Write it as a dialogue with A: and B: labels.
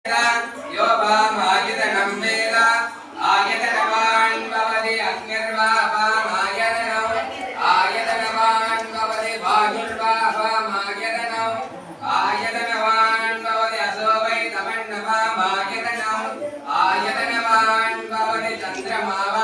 A: यो वामायतनं वेद आयतनवान् भवति अग्निर्वापामायतनम् आयतनवान् भवति वायुर्वापामायतनम् आयतनवान् भवति असो वै तमन्नवामायतनम् आयतनवान् भवति चन्द्रमा